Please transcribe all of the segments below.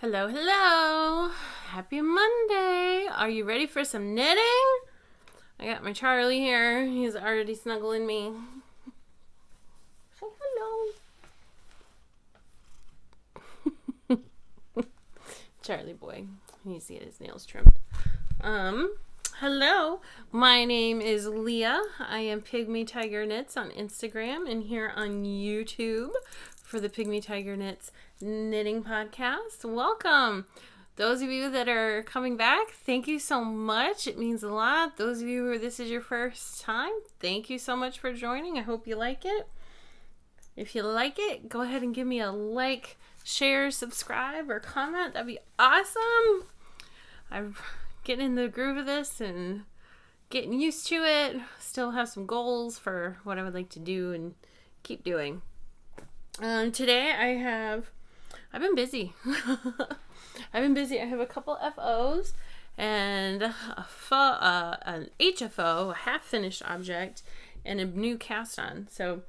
Hello, hello. Happy Monday. Are you ready for some knitting? I got my Charlie here. He's already snuggling me. Say hello. Charlie boy. He needs to get his nails trimmed. Hello. My name is Leah. I am Pygmy Tiger Knits on Instagram and here on YouTube for the Pygmy Tiger Knits knitting podcast. Welcome. Those of you that are coming back, thank you so much. It means a lot. Those of you who this is your first time, thank you so much for joining. I hope you like it. If you like it, go ahead and give me a like, share, subscribe, or comment. That'd be awesome. I'm getting in the groove of this and getting used to it. Still have some goals for what I would like to do and keep doing. Today I've been busy. I have a couple FOs and an HFO, a half-finished object, and a new cast on. So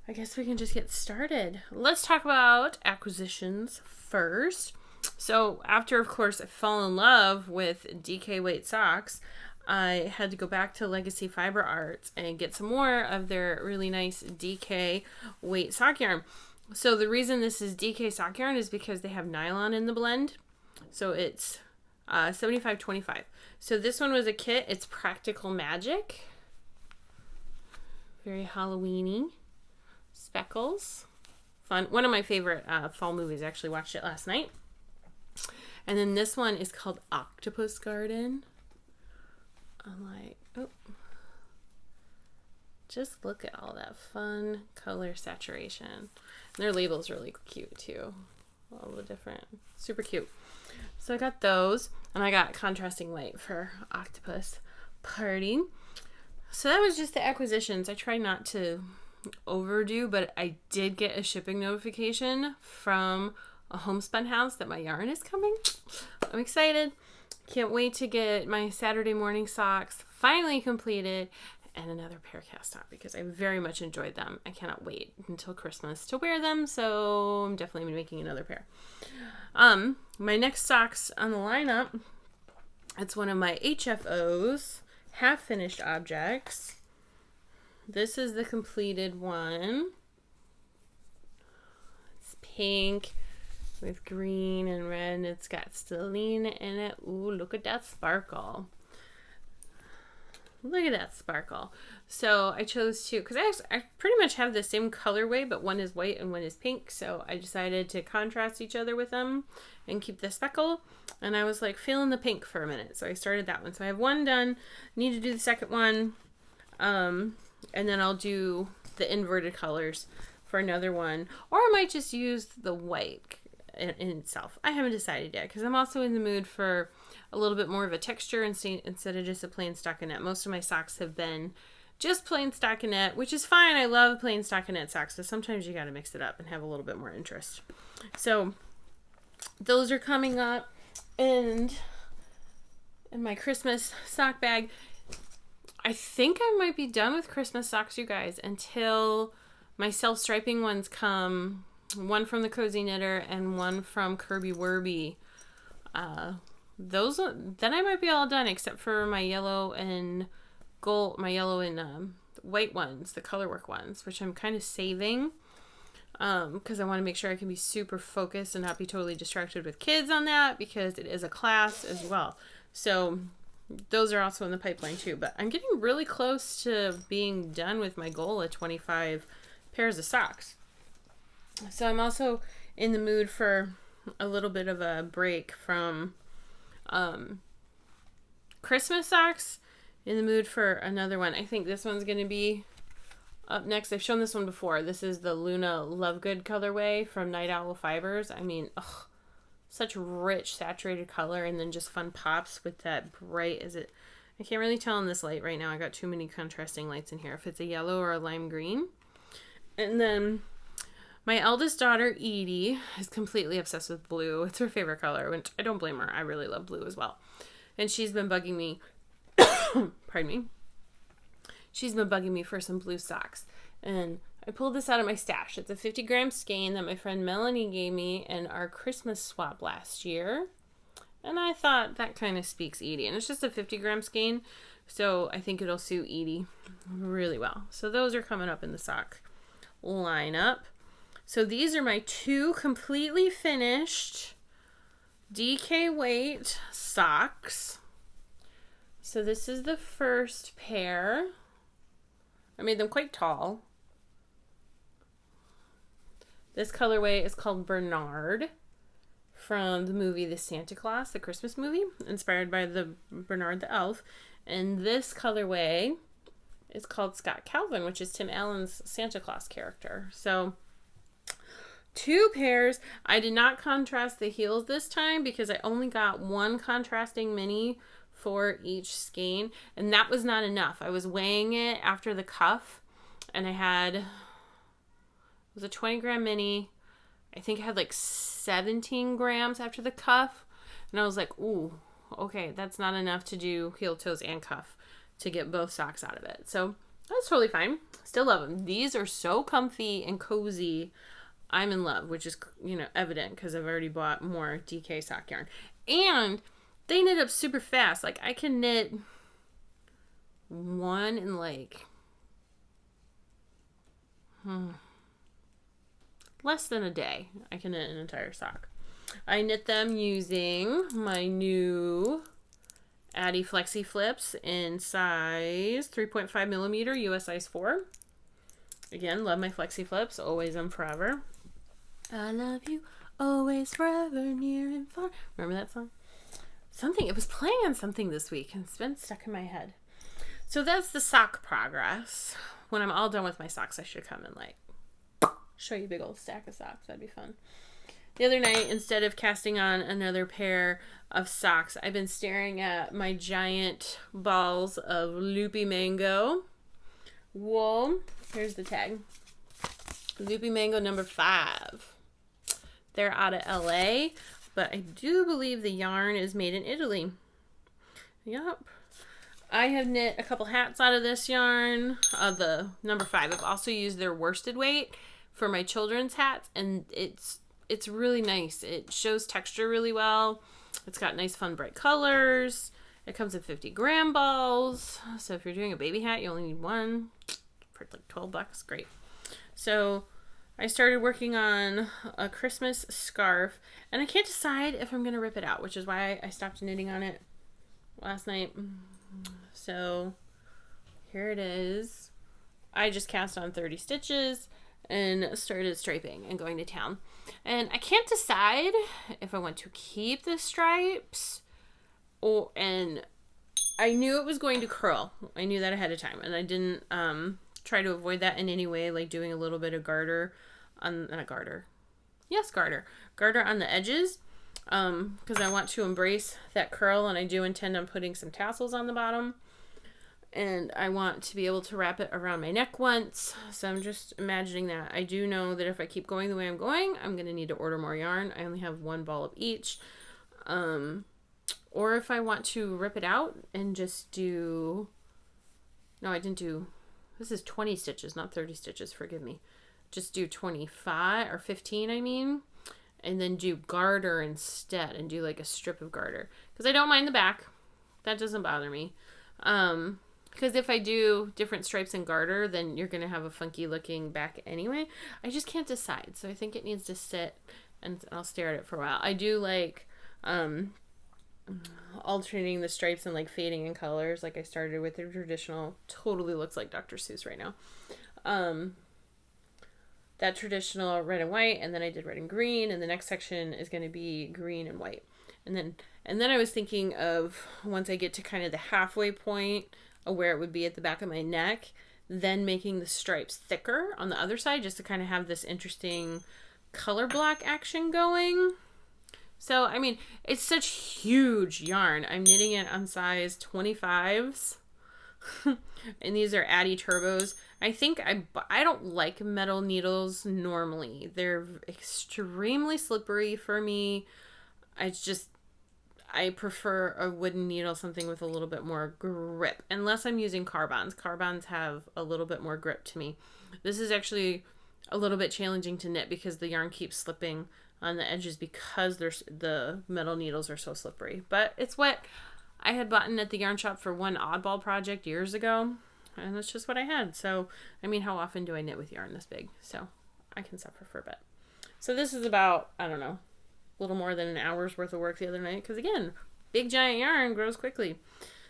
I guess we can just get started. Let's talk about acquisitions first. So after, of course, I fell in love with DK weight socks, I had to go back to Legacy Fiber Arts and get some more of their really nice DK weight sock yarn. So the reason this is DK sock yarn is because they have nylon in the blend. So it's 75-25. So this one was a kit. It's Practical Magic. Very Halloween-y. Speckles. Fun. One of my favorite fall movies. I actually watched it last night. And then this one is called Octopus Garden. I'm like, oh. Just look at all that fun color saturation. And their label's really cute too. All the different, super cute. So I got those, and I got contrasting white for Octopus Party. So that was just the acquisitions. I try not to overdo, but I did get a shipping notification from a homespun house that my yarn is coming. I'm excited. Can't wait to get my Saturday morning socks finally completed and another pair cast on because I very much enjoyed them. I cannot wait until Christmas to wear them, so I'm definitely making another pair. My next socks on the lineup, it's one of my HFOs, half-finished objects. This is the completed one. It's pink with green and red, and it's got stellene in it. Ooh, look at that sparkle. Look at that sparkle. So I chose to, because I pretty much have the same colorway, but one is white and one is pink. So I decided to contrast each other with them and keep the speckle. And I was like feeling the pink for a minute. So I started that one. So I have one done. Need to do the second one. And then I'll do the inverted colors for another one. Or I might just use the white in itself. I haven't decided yet because I'm also in the mood for a little bit more of a texture instead of just a plain stockinette. Most of my socks have been just plain stockinette, which is fine. I love plain stockinette socks, so sometimes you got to mix it up and have a little bit more interest. So those are coming up, and in my Christmas sock bag, I think I might be done with Christmas socks, you guys, until my self-striping ones come. One from the Cozy Knitter and one from Kirby Werby. Then I might be all done except for my yellow and gold, my yellow and white ones, the colorwork ones, which I'm kind of saving because I want to make sure I can be super focused and not be totally distracted with kids on that because it is a class as well. So those are also in the pipeline too. But I'm getting really close to being done with my goal of 25 pairs of socks. So I'm also in the mood for a little bit of a break from Christmas socks. In the mood for another one. I think this one's going to be up next. I've shown this one before. This is the Luna Lovegood colorway from Night Owl Fibers. I mean, such rich saturated color and then just fun pops with that bright. I can't really tell in this light right now. I got too many contrasting lights in here. If it's a yellow or a lime green. And then my eldest daughter, Edie, is completely obsessed with blue. It's her favorite color, which I don't blame her. I really love blue as well. And she's been bugging me, pardon me. She's been bugging me for some blue socks. And I pulled this out of my stash. It's a 50-gram skein that my friend Melanie gave me in our Christmas swap last year. And I thought that kind of speaks Edie. And it's just a 50-gram skein, so I think it'll suit Edie really well. So those are coming up in the sock lineup. So these are my 2 completely finished DK weight socks. So this is the first pair. I made them quite tall. This colorway is called Bernard from the movie The Santa Claus, the Christmas movie, inspired by the Bernard the Elf. And this colorway is called Scott Calvin, which is Tim Allen's Santa Claus character. So 2 pairs. I did not contrast the heels this time because I only got 1 contrasting mini for each skein, and that was not enough. I was weighing it after the cuff, and I had, it was a 20-gram mini. I think I had like 17 grams after the cuff, and I was like, ooh, okay, that's not enough to do heel, toes, and cuff to get both socks out of it. So that's totally fine. Still love them. These are so comfy and cozy. I'm in love, which is, evident because I've already bought more DK sock yarn. And they knit up super fast. Like, I can knit one in like less than a day. I can knit an entire sock. I knit them using my new Addy Flexi Flips in size 3.5 millimeter, US size 4. Again, love my Flexi Flips, always and forever. I love you, always, forever, near and far. Remember that song? It was playing on something this week, and it's been stuck in my head. So that's the sock progress. When I'm all done with my socks, I should come and, show you a big old stack of socks. That'd be fun. The other night, instead of casting on another pair of socks, I've been staring at my giant balls of Loopy Mango wool. Here's the tag. Loopy Mango number 5. They're out of LA, but I do believe the yarn is made in Italy. Yep. I have knit a couple hats out of this yarn, the number 5. I've also used their worsted weight for my children's hats, and it's really nice. It shows texture really well. It's got nice, fun, bright colors. It comes in 50-gram balls. So if you're doing a baby hat, you only need 1 for like $12. Great. So I started working on a Christmas scarf, and I can't decide if I'm going to rip it out, which is why I stopped knitting on it last night. So here it is. I just cast on 30 stitches and started striping and going to town. And I can't decide if I want to keep the stripes and I knew it was going to curl. I knew that ahead of time, and I didn't try to avoid that in any way, like doing a little bit of garter on garter on the edges, because I want to embrace that curl, and I do intend on putting some tassels on the bottom, and I want to be able to wrap it around my neck once. So I'm just imagining that. I do know that if I keep going the way I'm going, I'm going to need to order more yarn. I only have 1 ball of each. Or if I want to rip it out and just do, no, I didn't do, this is 20 stitches, not 30 stitches, forgive me. Just do 25 or 15, I mean, and then do garter instead and do like a strip of garter. Because I don't mind the back. That doesn't bother me. Because if I do different stripes and garter, then you're going to have a funky looking back anyway. I just can't decide. So I think it needs to sit, and I'll stare at it for a while. I do like alternating the stripes and like fading in colors. Like I started with the traditional, totally looks like Dr. Seuss right now. That traditional red and white, and then I did red and green, and the next section is going to be green and white. And then I was thinking of, once I get to kind of the halfway point of where it would be at the back of my neck, then making the stripes thicker on the other side, just to kind of have this interesting color block action going. So, I mean, it's such huge yarn. I'm knitting it on size 25s. And these are Addy Turbos. I think I don't like metal needles normally. They're extremely slippery for me. I prefer a wooden needle, something with a little bit more grip. Unless I'm using carbons. Carbons have a little bit more grip to me. This is actually a little bit challenging to knit because the yarn keeps slipping on the edges because the metal needles are so slippery. But it's what I had bought at the yarn shop for one oddball project years ago, and that's just what I had. So, I mean, how often do I knit with yarn this big? So, I can suffer for a bit. So this is about, I don't know, a little more than an hour's worth of work the other night, because again, big giant yarn grows quickly.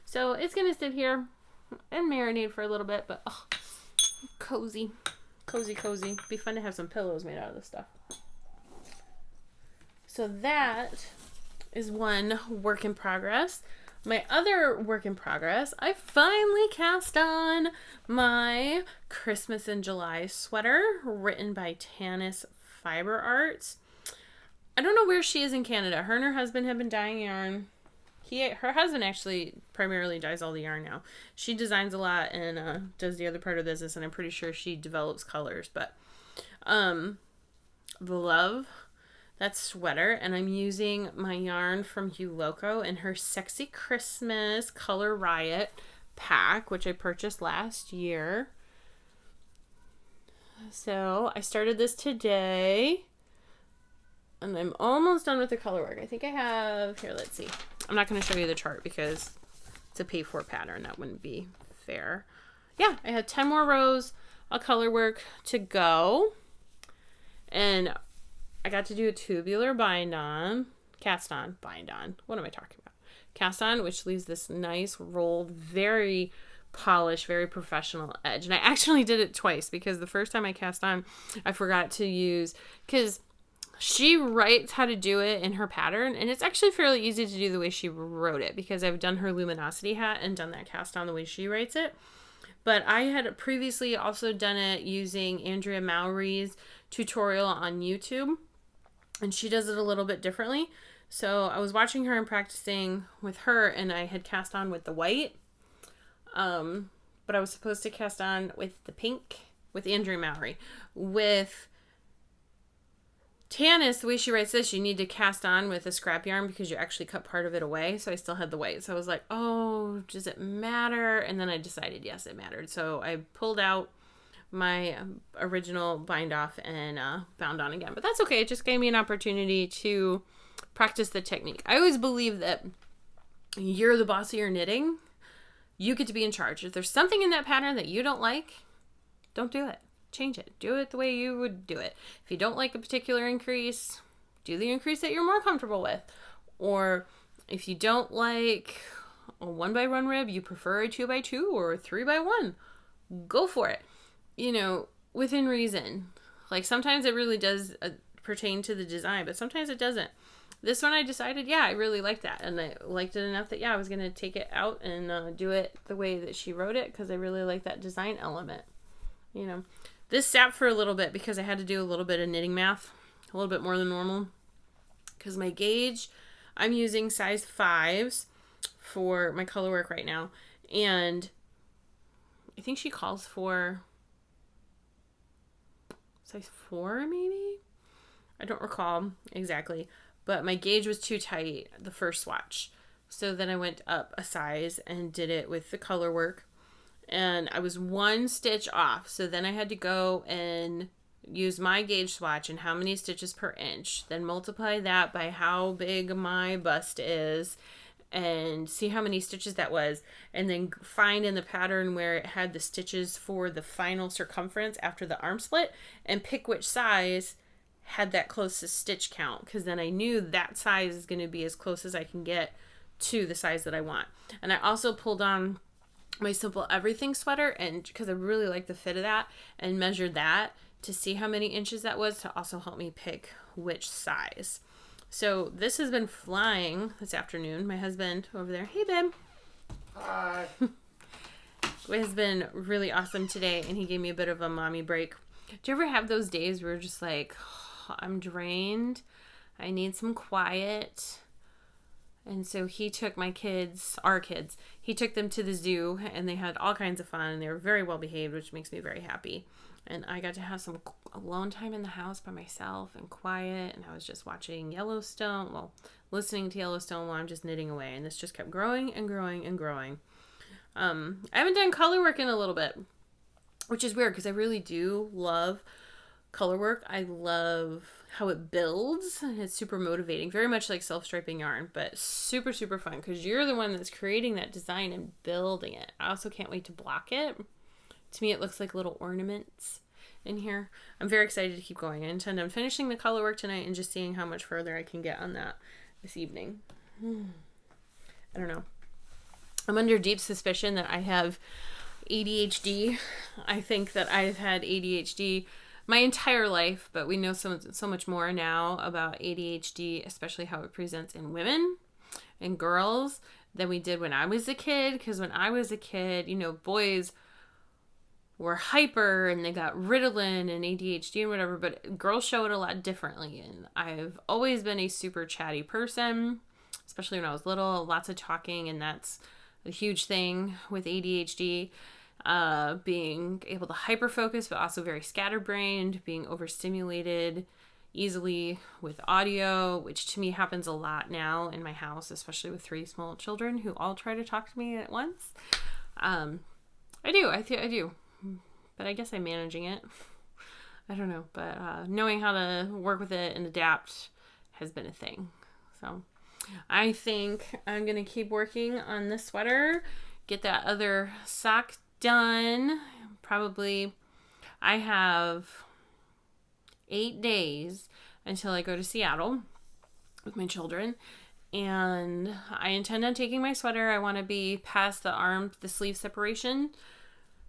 So it's going to sit here and marinate for a little bit, but oh, cozy. Cozy, cozy. Be fun to have some pillows made out of this stuff. So that is one work in progress. My other work in progress, I finally cast on my Christmas in July sweater written by Tanis Fiber Arts. I don't know where she is in Canada. Her and her husband have been dyeing yarn. Her husband actually primarily dyes all the yarn now. She designs a lot and does the other part of the business, and I'm pretty sure she develops colors. But love that sweater, and I'm using my yarn from Hue Loco in her Sexy Christmas Color Riot pack, which I purchased last year. So I started this today, and I'm almost done with the color work. I think I have, here, let's see. I'm not going to show you the chart because it's a pay-for pattern. That wouldn't be fair. Yeah, I had 10 more rows of color work to go. And I got to do a tubular cast on. What am I talking about? Cast on, which leaves this nice rolled, very polished, very professional edge. And I actually did it twice because the first time I cast on, I forgot to use, because she writes how to do it in her pattern, and it's actually fairly easy to do the way she wrote it because I've done her luminosity hat and done that cast on the way she writes it. But I had previously also done it using Andrea Mowry's tutorial on YouTube, and she does it a little bit differently. So I was watching her and practicing with her, and I had cast on with the white, but I was supposed to cast on with the pink with Andrea Mowry. With Tanis, the way she writes this, you need to cast on with a scrap yarn because you actually cut part of it away. So I still had the white. So I was like, oh, does it matter? And then I decided, yes, it mattered. So I pulled out my original bind off and bound on again. But that's okay. It just gave me an opportunity to practice the technique. I always believe that you're the boss of your knitting. You get to be in charge. If there's something in that pattern that you don't like, don't do it. Change it. Do it the way you would do it. If you don't like a particular increase, do the increase that you're more comfortable with. Or if you don't like a 1x1 rib, you prefer a 2x2 or a 3x1, go for it. You know, within reason. Like sometimes it really does pertain to the design, but sometimes it doesn't. This one I decided, yeah, I really liked that. And I liked it enough that, yeah, I was going to take it out and do it the way that she wrote it because I really like that design element. You know, this sat for a little bit because I had to do a little bit of knitting math, a little bit more than normal. Because my gauge, I'm using size 5s for my color work right now. And I think she calls for size 4 maybe? I don't recall exactly. But my gauge was too tight the first swatch. So then I went up a size and did it with the color work. And I was 1 stitch off. So then I had to go and use my gauge swatch and how many stitches per inch. Then multiply that by how big my bust is and see how many stitches that was. And then find in the pattern where it had the stitches for the final circumference after the arm split and pick which size had that closest stitch count. Because then I knew that size is going to be as close as I can get to the size that I want. And I also pulled on my Simple Everything sweater, and because I really like the fit of that, and measured that to see how many inches that was to also help me pick which size. So this has been flying this afternoon. My husband over there, hey babe. Hi. It has been really awesome today, and he gave me a bit of a mommy break. Do you ever have those days where you're just like, oh, I'm drained, I need some quiet? And so he took our kids, he took them to the zoo, and they had all kinds of fun, and they were very well behaved, which makes me very happy. And I got to have some alone time in the house by myself and quiet, and I was just watching listening to Yellowstone while I'm just knitting away, and this just kept growing and growing and growing. I haven't done color work in a little bit. which is weird because I really do love color work. I love how it builds. It's super motivating, very much like self-striping yarn, but super, super fun because you're the one that's creating that design and building it. I also can't wait to block it. To me, it looks like little ornaments in here. I'm very excited to keep going. I intend on finishing the color work tonight and just seeing how much further I can get on that this evening. I don't know. I'm under deep suspicion that I have ADHD. I think that I've had ADHD my entire life, but we know so much more now about ADHD, especially how it presents in women and girls, than we did when I was a kid. Because when I was a kid, you know, boys were hyper and they got Ritalin and ADHD and whatever, but girls show it a lot differently. And I've always been a super chatty person, especially when I was little, lots of talking, and that's a huge thing with ADHD. Being able to hyper focus, but also very scatterbrained, being overstimulated easily with audio, which to me happens a lot now in my house, especially with 3 small children who all try to talk to me at once. I do. But I guess I'm managing it. I don't know. But knowing how to work with it and adapt has been a thing. So I think I'm going to keep working on this sweater, get that other sock done. Probably I have 8 days until I go to Seattle with my children. And I intend on taking my sweater. I want to be past the sleeve separation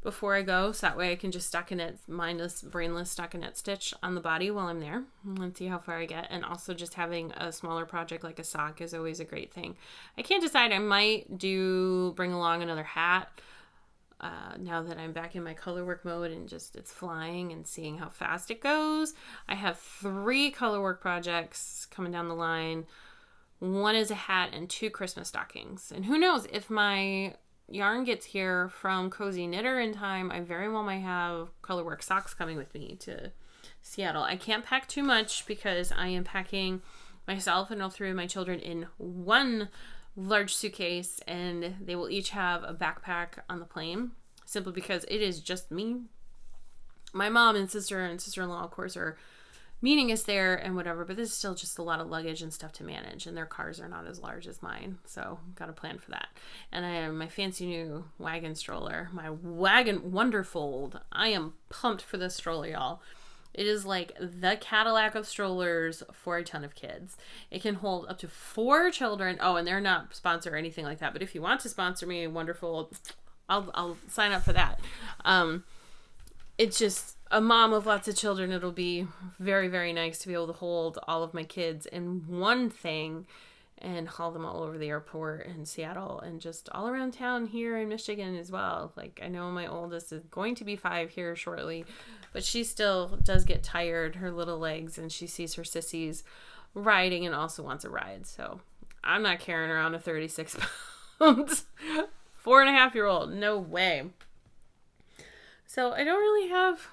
before I go, so that way I can just stockinette, mindless, brainless stockinette stitch on the body while I'm there. Let's see how far I get. And also just having a smaller project like a sock is always a great thing. I can't decide. I might bring along another hat now that I'm back in my color work mode and just it's flying and seeing how fast it goes. I have 3 color work projects coming down the line. 1 is a hat and 2 Christmas stockings. And who knows, if my yarn gets here from Cozy Knitter in time, I very well might have colorwork socks coming with me to Seattle. I can't pack too much because I am packing myself and all 3 of my children in 1 large suitcase, and they will each have a backpack on the plane, simply because it is just me. My mom and sister-in-law, of course, are meeting us there and whatever, but this is still just a lot of luggage and stuff to manage, and their cars are not as large as mine, so got to plan for that. And I have my fancy new wagon stroller, my Wagon Wonderfold. I am pumped for this stroller, y'all. It is like the Cadillac of strollers for a ton of kids. It can hold up to 4 children. Oh, and they're not sponsored or anything like that, but if you want to sponsor me, Wonderfold, I'll sign up for that. It's just a mom of lots of children. It'll be very, very nice to be able to hold all of my kids in one thing and haul them all over the airport in Seattle and just all around town here in Michigan as well. Like, I know my oldest is going to be 5 here shortly, but she still does get tired, her little legs, and she sees her sissies riding and also wants a ride. So I'm not carrying around a 36 pounds 4.5-year-old. No way. So I don't really have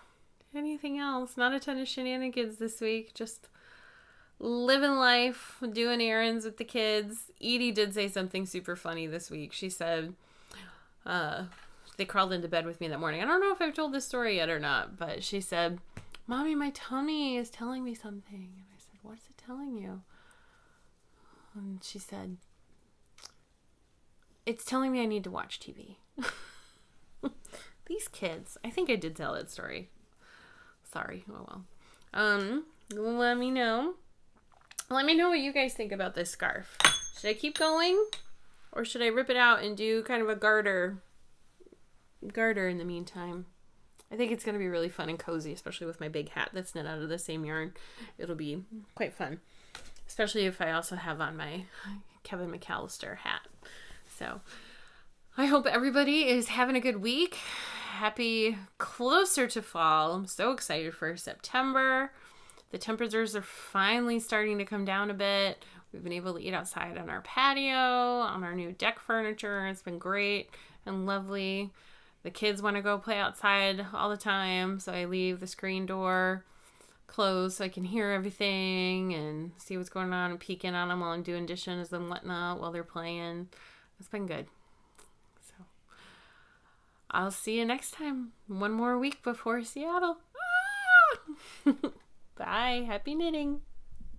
anything else. Not a ton of shenanigans this week. Just living life, doing errands with the kids. Edie did say something super funny this week. She said they crawled into bed with me that morning. I don't know if I've told this story yet or not, but she said, "Mommy, my tummy is telling me something." And I said, "What's it telling you?" And she said, "It's telling me I need to watch TV." These kids. I think I did tell that story. Sorry. Oh well. Let me know. Let me know what you guys think about this scarf. Should I keep going? Or should I rip it out and do kind of a garter in the meantime? I think it's going to be really fun and cozy, especially with my big hat that's knit out of the same yarn. It'll be quite fun. Especially if I also have on my Kevin McAllister hat. So I hope everybody is having a good week. Happy closer to fall. I'm so excited for September. The temperatures are finally starting to come down a bit. We've been able to eat outside on our patio, on our new deck furniture. It's been great and lovely. The kids want to go play outside all the time, so I leave the screen door closed so I can hear everything and see what's going on and peek in on them while I'm doing dishes and whatnot while they're playing. It's been good. I'll see you next time. One more week before Seattle. Ah! Bye. Happy knitting.